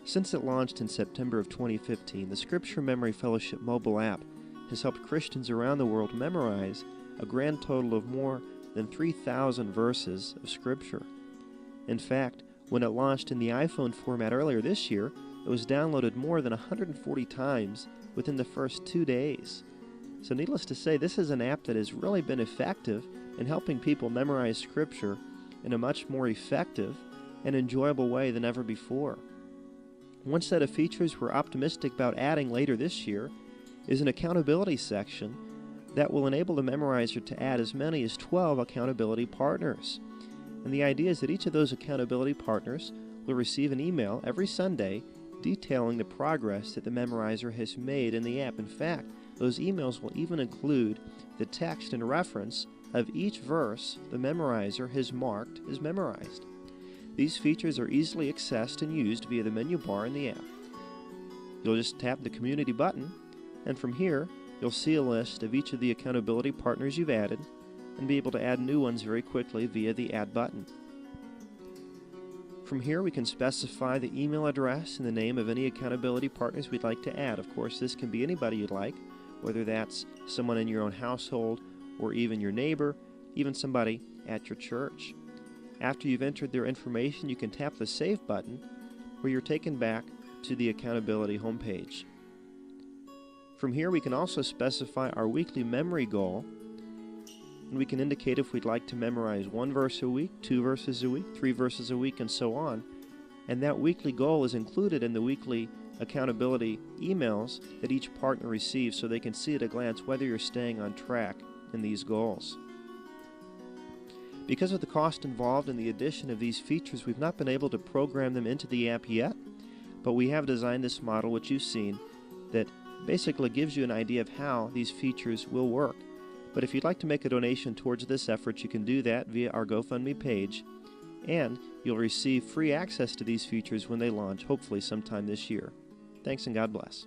Since it launched in September of 2015, the Scripture Memory Fellowship mobile app has helped Christians around the world memorize a grand total of more than 3,000 verses of Scripture. In fact, when it launched in the iPhone format earlier this year, it was downloaded more than 140 times within the first 2 days. So needless to say, this is an app that has really been effective in helping people memorize Scripture in a much more effective and enjoyable way than ever before. One set of features we're optimistic about adding later this year is an accountability section that will enable the memorizer to add as many as 12 accountability partners. And the idea is that each of those accountability partners will receive an email every Sunday detailing the progress that the memorizer has made in the app. In fact, those emails will even include the text and reference of each verse the memorizer has marked as memorized. These features are easily accessed and used via the menu bar in the app. You'll just tap the Community button, and from here, you'll see a list of each of the accountability partners you've added and be able to add new ones very quickly via the Add button. From here, we can specify the email address and the name of any accountability partners we'd like to add. Of course, this can be anybody you'd like, whether that's someone in your own household or even your neighbor, even somebody at your church. After you've entered their information, you can tap the Save button, where you're taken back to the accountability homepage. From here, we can also specify our weekly memory goal, and we can indicate if we'd like to memorize 1 verse a week, 2 verses a week, 3 verses a week, and so on. And that weekly goal is included in the weekly accountability emails that each partner receives, so they can see at a glance whether you're staying on track in these goals. Because of the cost involved in the addition of these features, we've not been able to program them into the app yet, but we have designed this model, which you've seen, that basically gives you an idea of how these features will work. But if you'd like to make a donation towards this effort, you can do that via our GoFundMe page, and you'll receive free access to these features when they launch, hopefully sometime this year. Thanks and God bless.